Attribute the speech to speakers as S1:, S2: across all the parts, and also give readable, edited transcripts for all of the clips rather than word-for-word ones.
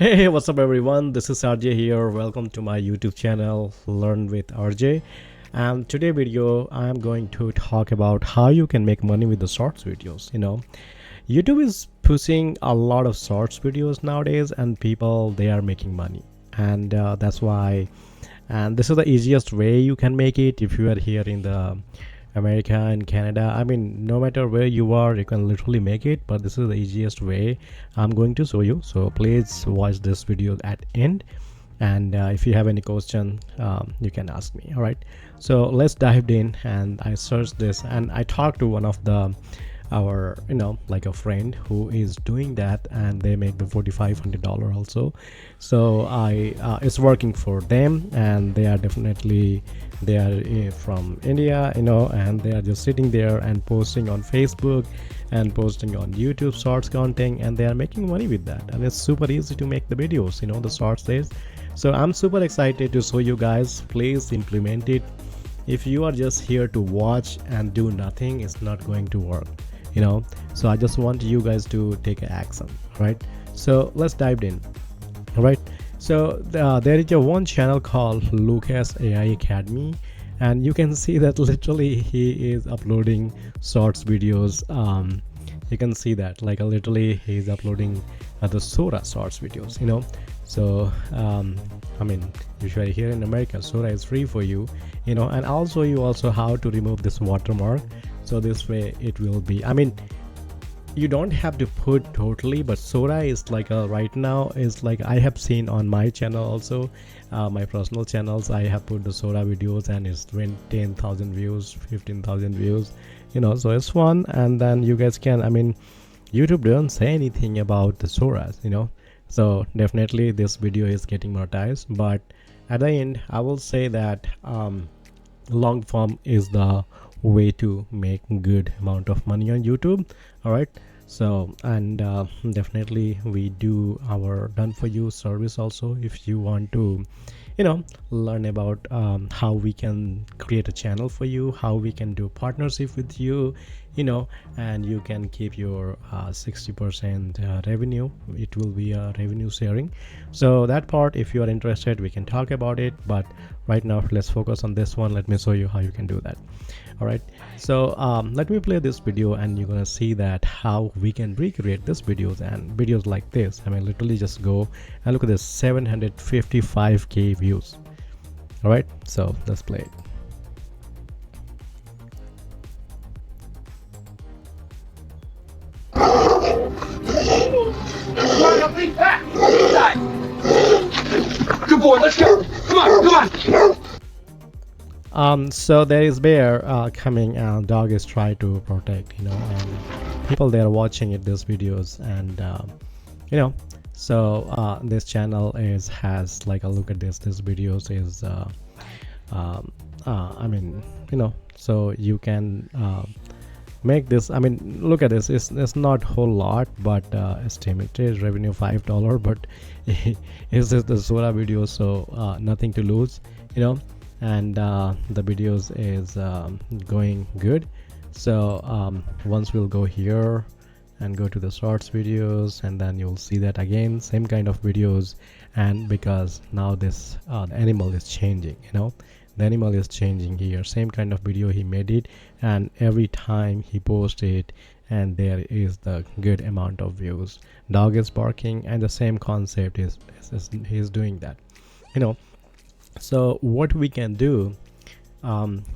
S1: Hey, what's up, everyone? This is RJ here. Welcome to my YouTube channel, Learn with RJ. And today video, I'm going to talk about how you can make money with the shorts videos. YouTube is pushing a lot of shorts videos nowadays, and people they are making money, and that's why. And this is the easiest way you can make it if you are here in the America and Canada. I mean, no matter where you are, you can literally make it, but this is the easiest way I'm going to show you. So please watch this video at end, and if you have any question, you can ask me. All right, so let's dive in. And I searched this, and I talked to one of the our like a friend who is doing that, and they make the $4,500 also. So I it's working for them, and they are definitely they are from India, and they are just sitting there and posting on Facebook and posting on YouTube shorts content, and they are making money with that. And it's super easy to make the videos, the shorts days. So I'm super excited to show you guys. Please implement it. If you are just here to watch and do nothing, it's not going to work. So I just want you guys to take action. Right, so let's dive in. All right, so there is a one channel called Lucas AI Academy, and you can see that literally he is uploading shorts videos. You can see that like literally he's uploading the Sora shorts videos. So I mean, usually here in America Sora is free for you, and also you also how to remove this watermark. So this way it will be, I mean, you don't have to put totally, but Sora is like right now is like I have seen on my channel also, my personal channels. I have put the Sora videos, and it's 10,000 views, 15,000 views, so it's fun. And then you guys can, I mean, YouTube doesn't say anything about the Soras, so definitely this video is getting monetized. But at the end I will say that long form is the way to make good amount of money on YouTube. All right, so and definitely we do our done for you service also. If you want to learn about how we can create a channel for you, how we can do partnership with you, and you can keep your 60% revenue. It will be a revenue sharing. So that part, if you are interested, we can talk about it, but right now let's focus on this one. Let me show you how you can do that. All right, so let me play this video, and you're gonna see that how we can recreate this videos and videos like this. I mean, literally just go and look at this 755k views. All right, so let's play it.
S2: Good boy, let's go. Come on.
S1: So there is bear coming, and dog is trying to protect, and people they are watching it these videos, and so this channel has like a look at this videos is I mean, so you can make this. I mean, look at this. It's not whole lot, but estimated revenue $5, but it's just the Sora video, so nothing to lose, and the videos is going good. So once we'll go here and go to the shorts videos, and then you'll see that again same kind of videos. And because now this the animal is changing, the animal is changing here, same kind of video he made it, and every time he posts it, and there is the good amount of views. Dog is barking, and the same concept is he's doing that. So what we can do,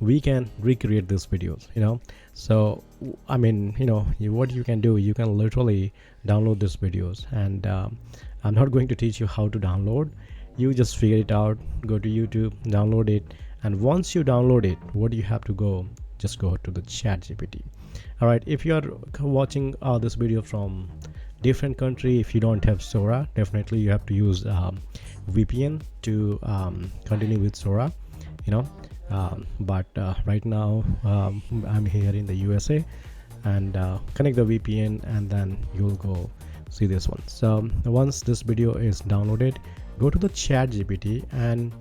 S1: we can recreate these videos. So I mean, what you can do, you can literally download these videos, and I'm not going to teach you how to download. You just figure it out, go to YouTube, download it, and once you download it, what do you have to go, just go to the ChatGPT. All right, if you are watching this video from different country, if you don't have Sora, definitely you have to use VPN to continue with Sora, but right now I'm here in the USA, and connect the VPN, and then you'll go see this one. So once this video is downloaded, go to the ChatGPT and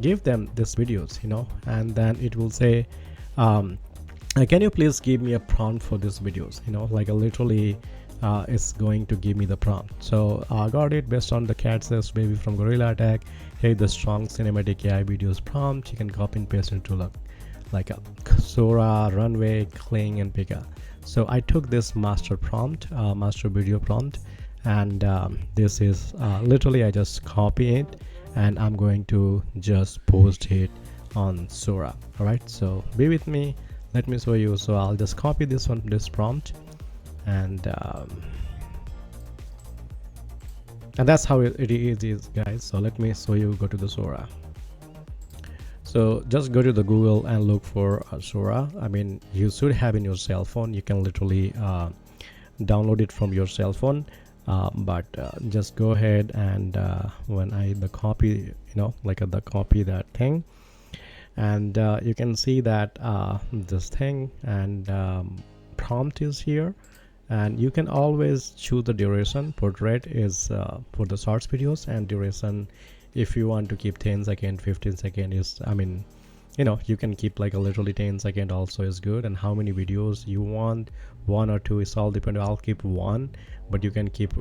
S1: give them these videos, and then it will say can you please give me a prompt for these videos, like literally it's going to give me the prompt. So I got it based on the cat says baby from Gorilla Attack. Hey, the strong cinematic AI videos prompt. You can copy and paste into like a Sora, Runway, Cling, and Pika. So I took this master prompt, master video prompt, and this is literally I just copy it and I'm going to just post it on Sora. All right, so be with me. Let me show you. So I'll just copy this prompt, and that's how it is, guys. So let me show you. Go to the Sora. So just go to the Google and look for Sora. I mean, you should have in your cell phone. You can literally download it from your cell phone. But just go ahead and when the copy, the copy that thing, and you can see that this thing and prompt is here, and you can always choose the duration. Portrait is for the shorts videos, and duration, if you want to keep 10 second, 15 second is, I mean, you can keep like a literally 10 second also is good. And how many videos you want, 1 or 2, it's all dependent. I'll keep 1, but you can keep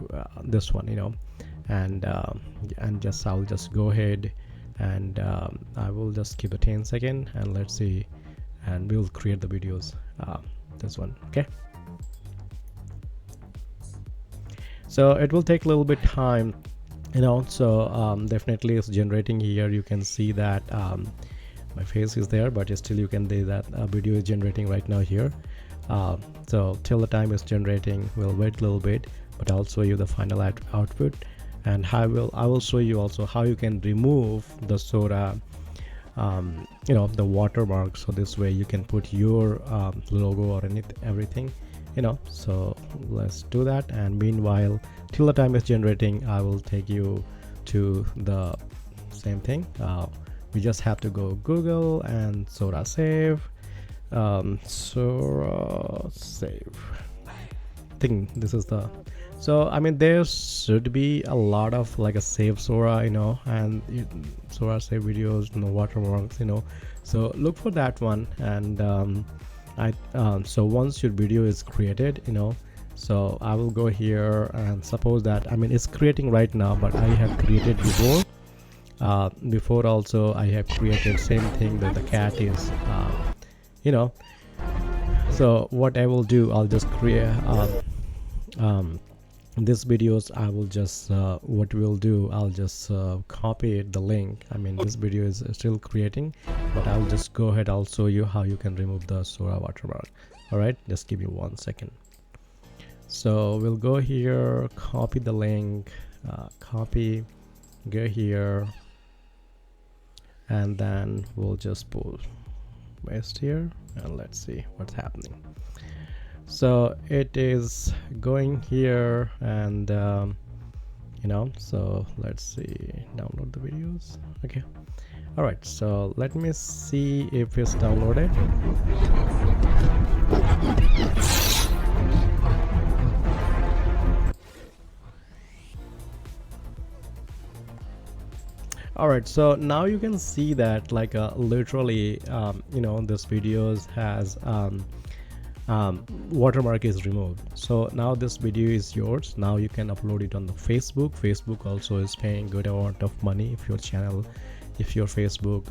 S1: this one, and I'll just go ahead and I will just keep a 10 second, and let's see, and we'll create the videos, this one. Okay, so it will take a little bit time, so definitely it's generating here. You can see that my face is there, but still you can see that video is generating right now here. So till the time it's generating, we'll wait a little bit, but I'll show you the final output, and I will show you also how you can remove the Sora, the watermark. So this way you can put your logo or everything, so let's do that. And meanwhile, till the time it's generating, I will take you to the same thing. We just have to go Google and Sora save, Sora save. I think this is the, so I mean there should be a lot of like a save Sora, and Sora save videos, watermarks, so look for that one. And so once your video is created, so I will go here, and suppose that, I mean it's creating right now, but I have created before also I have created same thing that the cat is, so what I will do, I'll just create this videos. I will just what we'll do, I'll just copy the link. I mean this video is still creating, but I'll just go ahead, I'll show you how you can remove the Sora watermark. All right, just give me 1 second. So we'll go here, copy the link, copy, go here, and then we'll just paste here, and let's see what's happening. So it is going here, and so let's see, download the videos. Okay, all right, so let me see if it's downloaded. All right, so now you can see that like literally this videos has watermark is removed. So now this video is yours. Now you can upload it on the Facebook also is paying good amount of money. If your Facebook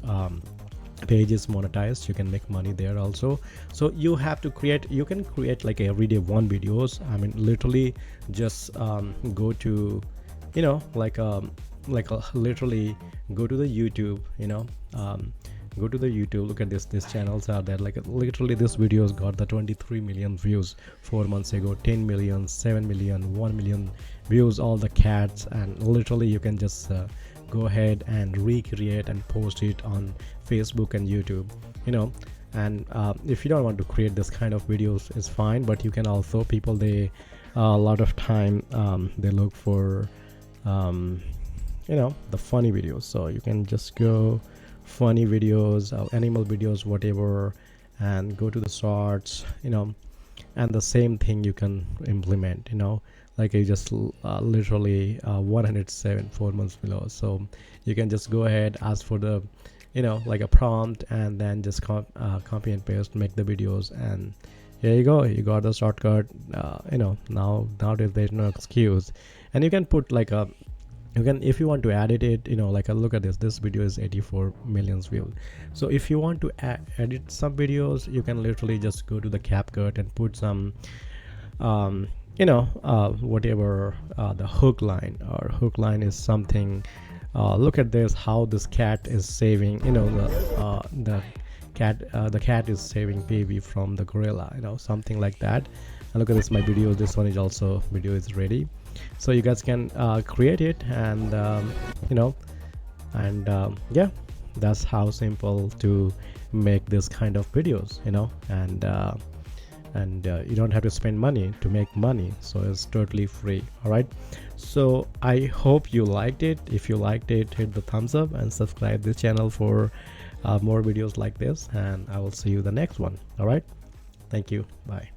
S1: page is monetized, you can make money there also. So you can create like everyday 1 videos. I mean literally just go to literally go to the YouTube, go to the YouTube, look at these channels are there, like literally this videos got the 23 million views 4 months ago, 10 million, 7 million, 1 million views, all the cats. And literally you can just go ahead and recreate and post it on Facebook and YouTube, and if you don't want to create this kind of videos, it's fine, but you can also, people they a lot of time they look for the funny videos. So you can just go funny videos, animal videos, whatever, and go to the shorts, and the same thing you can implement, like I just literally 107 4 months below. So you can just go ahead, ask for the like a prompt, and then just copy and paste, make the videos, and There you go, you got the shortcut. Nowadays there's no excuse. And you can put like a, you can, if you want to edit it, like a, look at this video is 84 million views. So if you want to edit some videos, you can literally just go to the CapCut and put some whatever the hook line, or hook line is something. Look at this, how this cat is saving, the cat is saving baby from the gorilla, something like that. And look at this, my video, this one is also, video is ready. So you guys can create it, and yeah, that's how simple to make this kind of videos, and you don't have to spend money to make money, so it's totally free. All right, so I hope you liked it. If you liked it, hit the thumbs up and subscribe this channel for more videos like this, and I will see you the next one. All right, thank you, bye.